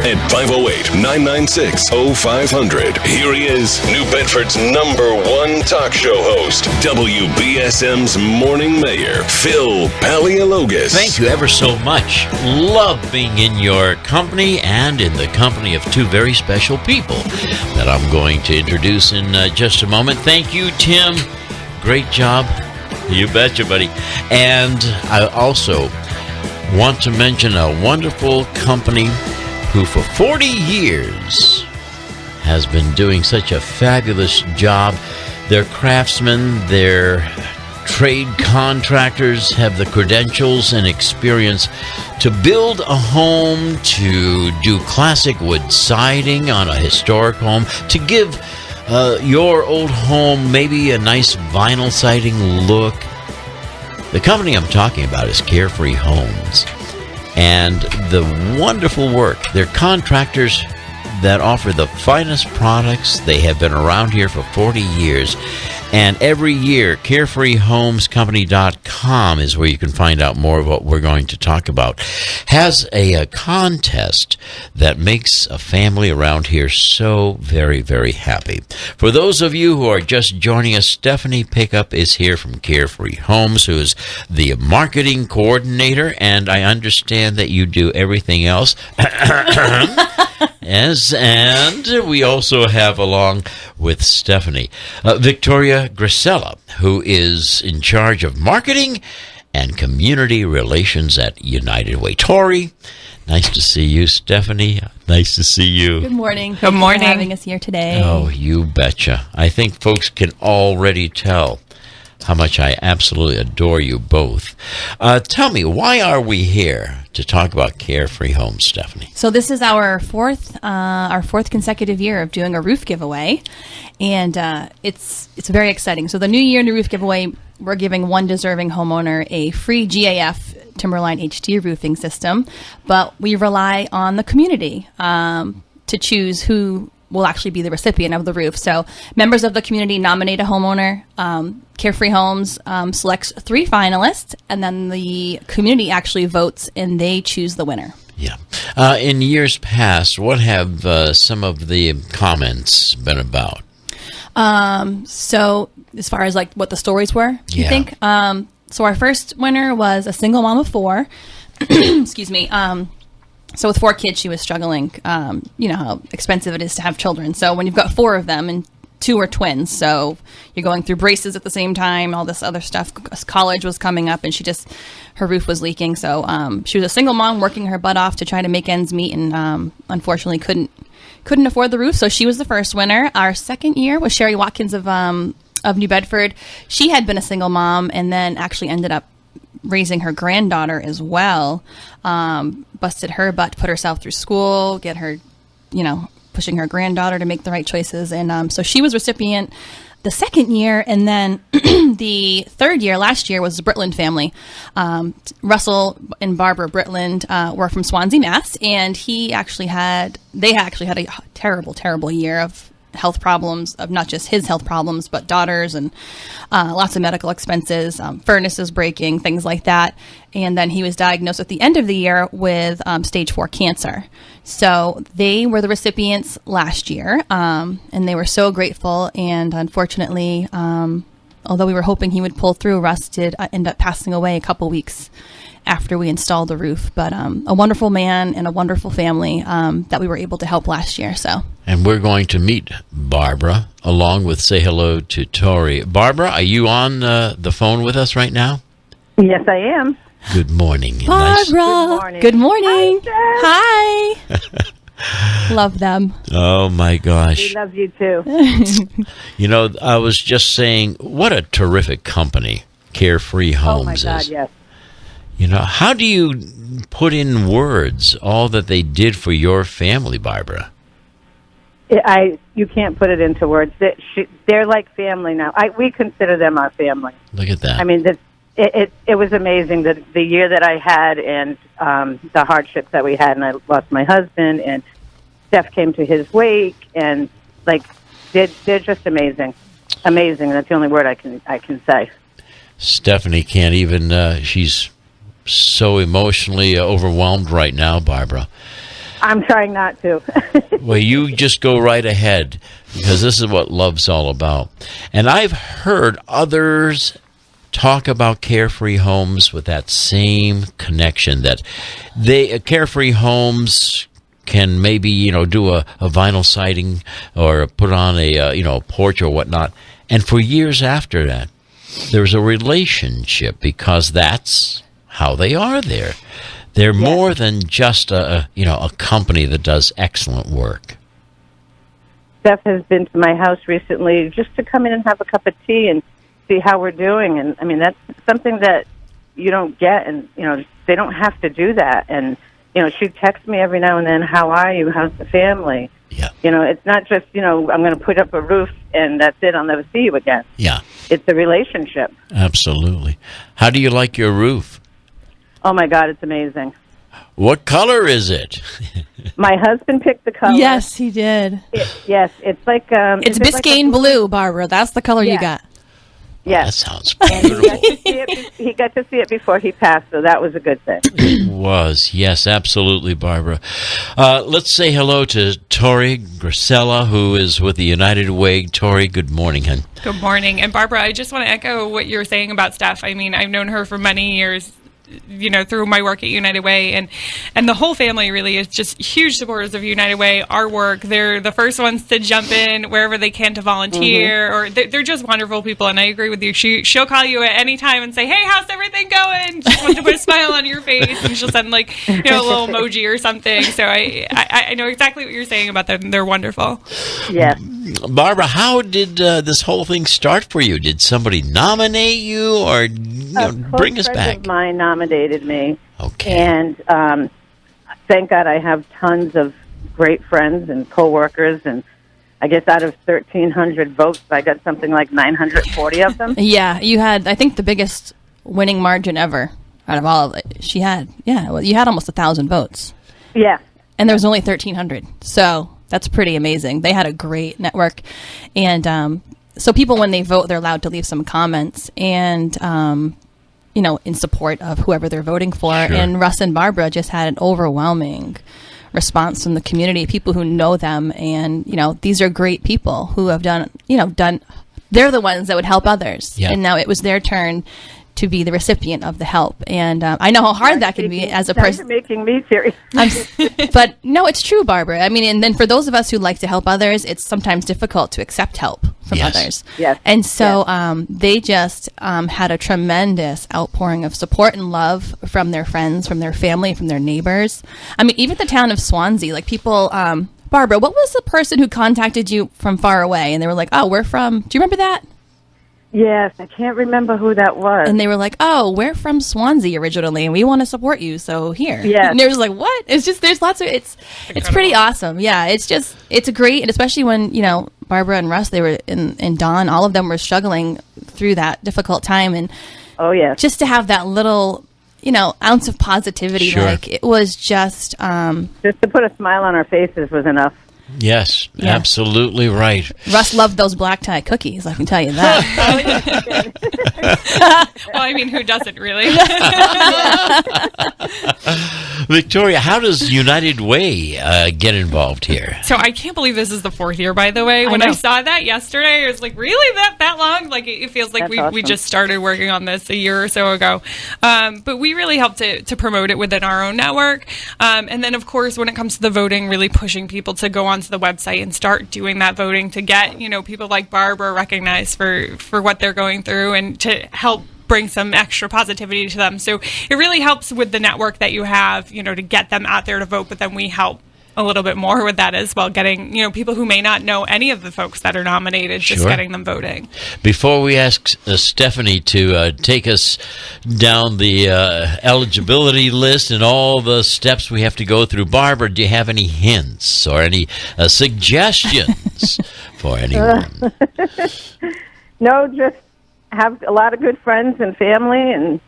at 508-996-0500. Here he is, New Bedford's #1 talk show host, WBSM's Morning Mayor, Phil Paleologos. Thank you ever so much. Love being in your company and in the company of two very special people that I'm going to introduce in just a moment. Thank you, Tim. Great job. You betcha, buddy. And I also want to mention a wonderful company who for 40 years has been doing such a fabulous job. Their craftsmen, their trade contractors have the credentials and experience to build a home, to do classic wood siding on a historic home, to give your old home maybe a nice vinyl siding look. The company I'm talking about is Carefree Homes. And the wonderful work, they're contractors that offer the finest products. They have been around here for 40 years. And every year, carefreehomescompany.com is where you can find out more of what we're going to talk about. Has a contest that makes a family around here so very, very happy. For those of you who are just joining us, Stephanie Pickup is here from Carefree Homes, who is the marketing coordinator, and I understand that you do everything else. Yes, and we also have along with Stephanie, Victoria Grasela, who is in charge of marketing and community relations at United Way. Tori, nice to see you. Stephanie, nice to see you. Good morning. Good morning. Thanks for having us here today. Oh, you betcha. I think folks can already tell how much I absolutely adore you both. Tell me, why are we here to talk about Carefree Homes, Stephanie? So this is our fourth consecutive year of doing a roof giveaway, and it's very exciting. So the New Year New Roof giveaway, we're giving one deserving homeowner a free GAF Timberline HD roofing system, but we rely on the community to choose who will actually be the recipient of the roof. So members of the community nominate a homeowner. Carefree Homes selects 3 finalists, and then the community actually votes, and they choose the winner. Yeah. In years past, what have some of the comments been about? So as far as like what the stories were, you Yeah. think? So our first winner was a single mom of 4. Excuse me. So with 4 kids, she was struggling. You know how expensive it is to have children. So when you've got 4 of them and 2 are twins, so you're going through braces at the same time, all this other stuff. College was coming up, and her roof was leaking. So she was a single mom working her butt off to try to make ends meet, and unfortunately couldn't afford the roof. So she was the first winner. Our second year was Sherry Watkins of New Bedford. She had been a single mom and then actually ended up raising her granddaughter as well. Busted her butt, put herself through school, get her, pushing her granddaughter to make the right choices. And so she was recipient the second year. And then the third year, last year, was the Britland family. Russell and Barbara Britland were from Swansea, Mass. And they actually had a terrible, terrible year of health problems, of not just his health problems, but daughters, and lots of medical expenses, furnaces breaking, things like that. And then he was diagnosed at the end of the year with stage 4 cancer. So they were the recipients last year, and they were so grateful. And unfortunately, although we were hoping he would pull through, Russ did end up passing away a couple weeks after we installed the roof. But a wonderful man and a wonderful family that we were able to help last year. And we're going to meet Barbara, along with say hello to Tori. Barbara, are you on the phone with us right now? Yes, I am. Good morning. Barbara! Good morning. Hi. Love them. Oh, my gosh. We love you, too. I was just saying, what a terrific company Carefree Homes is. Oh, my God, yes. How do you put in words all that they did for your family, Barbara? You can't put it into words. They're like family now. We consider them our family. Look at that. I mean, it was amazing the year that I had, and the hardships that we had, and I lost my husband, and Steph came to his wake, and they're just amazing. Amazing. That's the only word I can say. Stephanie can't even. She's so emotionally overwhelmed right now, Barbara. I'm trying not to. Well, you just go right ahead, because this is what love's all about. And I've heard others talk about Carefree Homes with that same connection, that Carefree Homes can maybe, do a vinyl siding or put on a porch or whatnot. And for years after that, there's a relationship, because that's how they are there. They're more than just a company that does excellent work. Steph has been to my house recently just to come in and have a cup of tea and see how we're doing. And I mean, that's something that you don't get, and they don't have to do that. And she texts me every now and then, "How are you? How's the family?" Yeah. It's not just I'm going to put up a roof and that's it. I'll never see you again. Yeah. It's a relationship. Absolutely. How do you like your roof? Oh my God, it's amazing. What color is it? My husband picked the color. Yes, he did. Yes, it's like It's Biscayne blue, Barbara. That's the color you got. Yes. That sounds And beautiful. he got to see it before he passed, so that was a good thing. It was. Yes, absolutely, Barbara. Let's say hello to Tori Grasela, who is with the United Way. Tori, good morning, hon. Good morning. And Barbara, I just want to echo what you're saying about Steph. I mean, I've known her for many years, through my work at United Way, and the whole family really is just huge supporters of United Way, our work. They're the first ones to jump in wherever they can to volunteer, or they're just wonderful people. And I agree with you. She'll call you at any time and say, "Hey, how's everything going?" Just want to put a smile on your face, and she'll send a little emoji or something. So I know exactly what you're saying about them. They're wonderful. Yes. Barbara, how did this whole thing start for you? Did somebody nominate you, or bring us back? A friend of mine nominated me. Okay. And thank God I have tons of great friends and coworkers, and I guess out of 1,300 votes, I got something like 940 of them. Yeah, you had, I think, the biggest winning margin ever out of all of it. You had almost 1,000 votes. Yeah. And there was only 1,300. So that's pretty amazing. They had a great network. And so people, when they vote, they're allowed to leave some comments and, in support of whoever they're voting for. Sure. And Russ and Barbara just had an overwhelming response from the community, people who know them. And, these are great people who have done, they're the ones that would help others. Yeah. And now it was their turn to be the recipient of the help. And I know how hard that can be as a person. You're making me serious. But no, it's true, Barbara. I mean, and then for those of us who like to help others, it's sometimes difficult to accept help from others. Yes. And so they just had a tremendous outpouring of support and love from their friends, from their family, from their neighbors. I mean, even the town of Swansea, like people... Barbara, what was the person who contacted you from far away? And they were like, "Oh, we're from..." Do you remember that? Yes, I can't remember who that was. And they were like, "Oh, we're from Swansea originally, and we want to support you, so here." Yeah. And they was like, "What?" It's just, there's lots of, it's pretty awesome. Yeah, it's great, and especially when, Barbara and Russ, they were, and Dawn, all of them were struggling through that difficult time, and just to have that little, ounce of positivity, Sure. like, it was just to put a smile on our faces was enough. Yes, Yeah. absolutely right. Russ loved those black tie cookies, I can tell you that. Well, I mean, who doesn't really? Victoria, how does United Way get involved here? So I can't believe this is the 4th year, by the way. When I saw that yesterday, I was like, really? That long? Like, it feels like we just started working on this a year or so ago. But we really helped to promote it within our own network. And then, of course, when it comes to the voting, really pushing people to go onto the website and start doing that voting to get, people like Barbara recognized for what they're going through and to help bring some extra positivity to them. So it really helps with the network that you have, to get them out there to vote, but then we help a little bit more with that as well, getting, people who may not know any of the folks that are nominated, just Sure. getting them voting. Before we ask Stephanie to take us down the eligibility list and all the steps we have to go through, Barbara, do you have any hints or any suggestions for anyone? No, just have a lot of good friends and family, and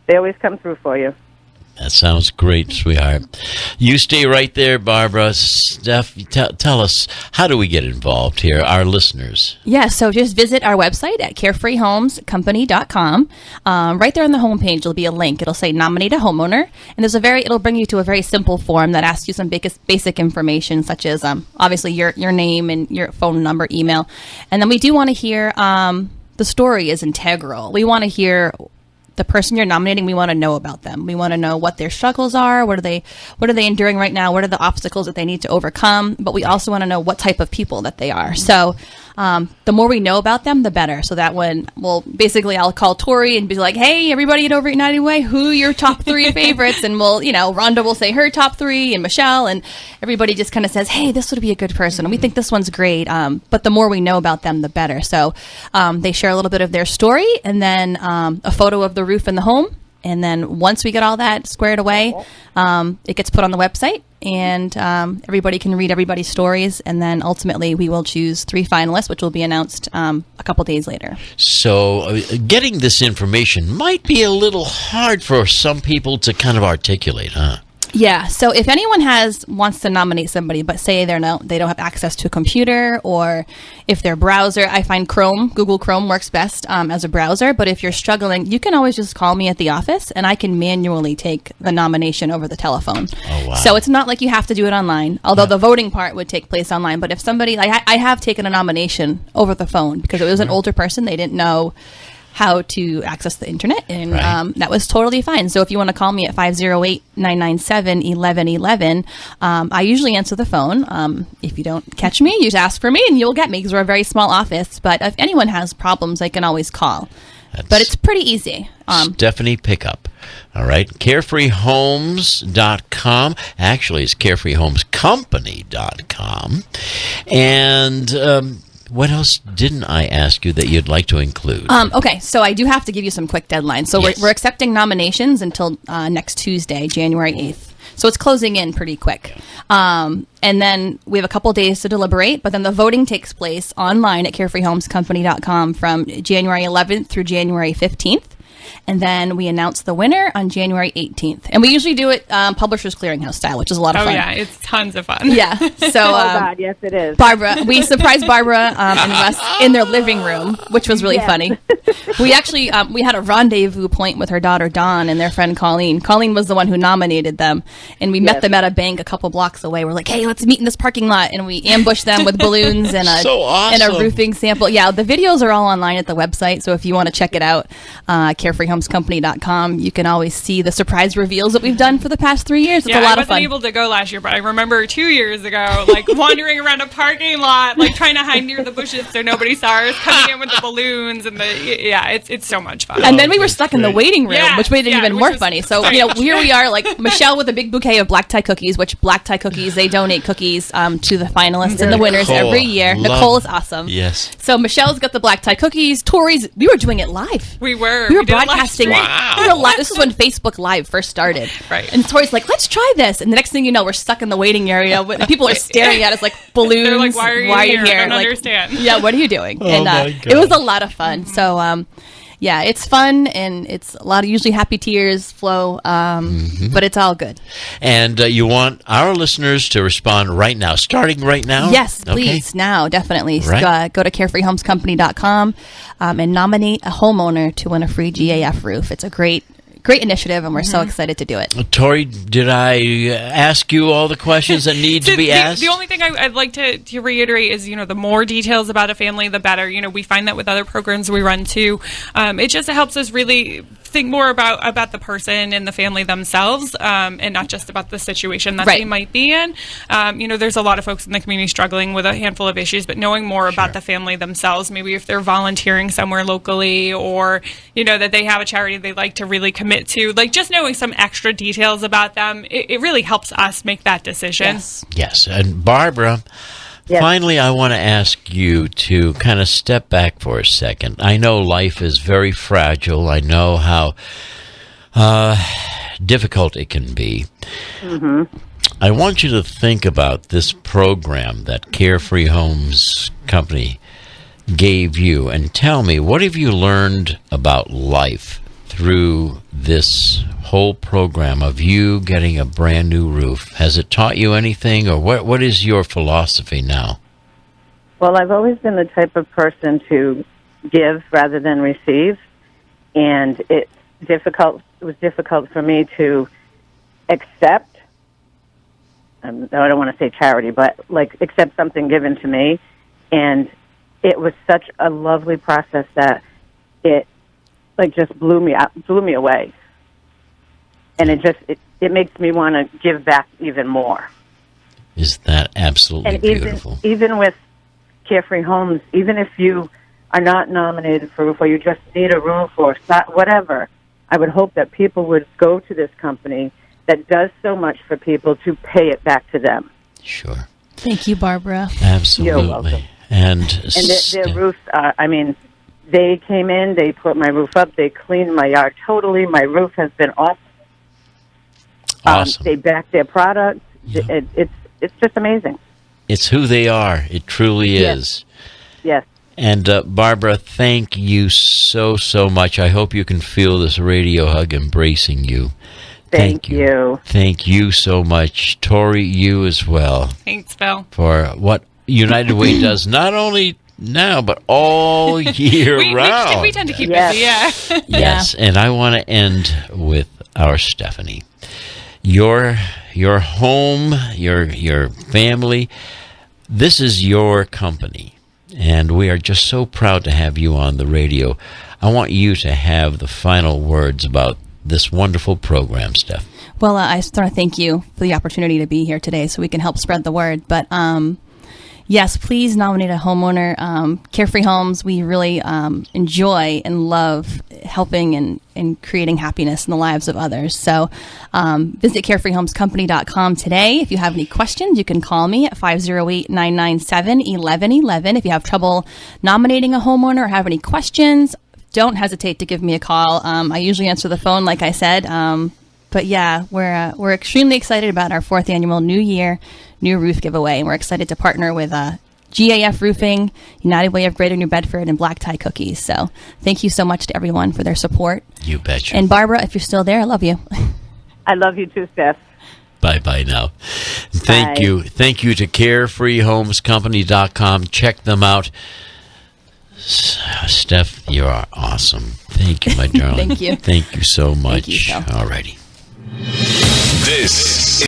they always come through for you. That sounds great, sweetheart. You stay right there, Barbara. Steph, tell us, how do we get involved here, our listeners? Yeah, so just visit our website at carefreehomescompany.com. Right there on the homepage, there'll be a link. It'll say nominate a homeowner, and it'll bring you to a very simple form that asks you some basic information, such as obviously your name and your phone number, email. And then we do want to hear the story is integral. We want to hear the person you're nominating. We want to know about them. We want to know what their struggles are. What are they enduring right now? What are the obstacles that they need to overcome? But we also want to know what type of people that they are. So the more we know about them, the better. So that I'll call Tori and be like, hey, everybody at Over United Way, who are your top 3 favorites? And Rhonda will say her top 3 and Michelle, and everybody just kind of says, hey, this would be a good person. And we think this one's great. But the more we know about them, the better. So they share a little bit of their story and then a photo of the roof in the home. And then once we get all that squared away, it gets put on the website, and everybody can read everybody's stories. And then ultimately we will choose 3 finalists, which will be announced a couple days later. So getting this information might be a little hard for some people to kind of articulate, huh? Yeah. So if anyone wants to nominate somebody, but say they don't have access to a computer, or if their browser, I find Google Chrome works best as a browser. But if you're struggling, you can always just call me at the office, and I can manually take the nomination over the telephone. Oh, wow. So it's not like you have to do it online, although the voting part would take place online. But if somebody, I have taken a nomination over the phone because it was an older person, they didn't know how to access the internet, and that was totally fine. So if you want to call me at 508-997-1111, I usually answer the phone. If you don't catch me, you just ask for me and you'll get me, because we're a very small office. But if anyone has problems, they can always call. But it's pretty easy. Stephanie Pickup. All right. Carefreehomes.com. Actually, it's carefreehomescompany.com. And what else didn't I ask you that you'd like to include? Okay, so I do have to give you some quick deadlines. So we're accepting nominations until next Tuesday, January 8th. So it's closing in pretty quick. And then we have a couple days to deliberate, but then the voting takes place online at carefreehomescompany.com from January 11th through January 15th. And then we announce the winner on January 18th. And we usually do it Publishers Clearinghouse style, which is a lot of fun. Oh, yeah. It's tons of fun. Yeah. So, God, yes, it is. Barbara, we surprised Barbara and Wes in their living room, which was really funny. We actually, we had a rendezvous point with her daughter, Dawn, and their friend, Colleen. Colleen was the one who nominated them. And we met them at a bank a couple blocks away. We're like, hey, let's meet in this parking lot. And we ambushed them with balloons and and a roofing sample. Yeah, the videos are all online at the website. So if you want to check it out, carefreehomescompany.com, you can always see the surprise reveals that we've done for the past 3 years. It's a lot of fun. I wasn't able to go last year, but I remember 2 years ago, wandering around a parking lot, trying to hide near the bushes so nobody saw us, coming in with the balloons and it's so much fun. And then we were stuck in the waiting room, which made it even more funny. So here we are, Michelle with a big bouquet of black tie cookies, which black tie cookies, they donate cookies to the finalists and the winners every year. Nicole is awesome. Yes. So Michelle's got the black tie cookies. Tori's, we were doing it live. We were broadcasting. Wow. We were live. This is when Facebook Live first started. Right. And Tori's like, let's try this. And the next thing you know, we're stuck in the waiting area. People are staring at us like balloons. They're like, why are you here? I don't understand. Yeah, what are you doing? Oh, and it was a lot of fun. So, yeah, it's fun, and it's a lot of usually happy tears flow, but it's all good. And you want our listeners to respond right now, starting right now? Yes, please, now, definitely. Right. Go to carefreehomescompany.com and nominate a homeowner to win a free GAF roof. It's a great initiative, and we're so excited to do it. Tori, did I ask you all the questions that need to be asked? The only thing I'd like to reiterate is, the more details about a family, the better. We find that with other programs we run too. It just helps us really think more about the person and the family themselves, and not just about the situation that they might be in. There's a lot of folks in the community struggling with a handful of issues, but knowing more about the family themselves, maybe if they're volunteering somewhere locally, or that they have a charity they like to really commit to, just knowing some extra details about them, it really helps us make that decision. Yes. And Barbara, finally, I want to ask you to kind of step back for a second. I know life is very fragile. I know how difficult it can be. I want you to think about this program that Carefree Homes Company gave you, and tell me, what have you learned about life through this whole program of you getting a brand new roof? Has it taught you anything, or what is your philosophy now? Well, I've always been the type of person to give rather than receive, and it was difficult for me to accept. I don't want to say charity, but like accept something given to me, and it was such a lovely process that it like just blew me away, and it makes me want to give back even more. Is that absolutely and beautiful? Even with Carefree Homes, even if you are not nominated for a roof or you just need a roof or whatever, I would hope that people would go to this company that does so much for people to pay it back to them. Sure. Thank you, Barbara. Absolutely. You're welcome. And their roofs, they came in, they put my roof up, they cleaned my yard totally. My roof has been awesome. They back their product. Yep. It's just amazing. It's who they are. It truly is. Yes. And Barbara, thank you so much. I hope you can feel this radio hug embracing you. Thank you. Thank you so much. Tori, you as well. Thanks, Phil. For what United Way does, not only now, but all year round. We tend to keep busy, yeah. Yes, and I want to end with our Stephanie. Your home, your family, this is your company, and we are just so proud to have you on the radio. I want you to have the final words about this wonderful program, Steph. Well, I just want to thank you for the opportunity to be here today so we can help spread the word. But yes, please nominate a homeowner. Carefree Homes, we really enjoy and love helping and creating happiness in the lives of others. So visit carefreehomescompany.com today. If you have any questions, you can call me at 508-997-1111. If you have trouble nominating a homeowner or have any questions, don't hesitate to give me a call. I usually answer the phone, like I said. But yeah, we're extremely excited about our 4th annual New Year New Roof giveaway, and we're excited to partner with GAF Roofing, United Way of Greater New Bedford, and Black Tie Cookies. So thank you so much to everyone for their support. You betcha. And Barbara, if you're still there, I love you. I love you too, Steph. Bye now. Thank you. Thank you to carefreehomescompany.com. Check them out. Steph, you are awesome. Thank you, my darling. Thank you. Thank you so much. Thank you, Phil. All righty. This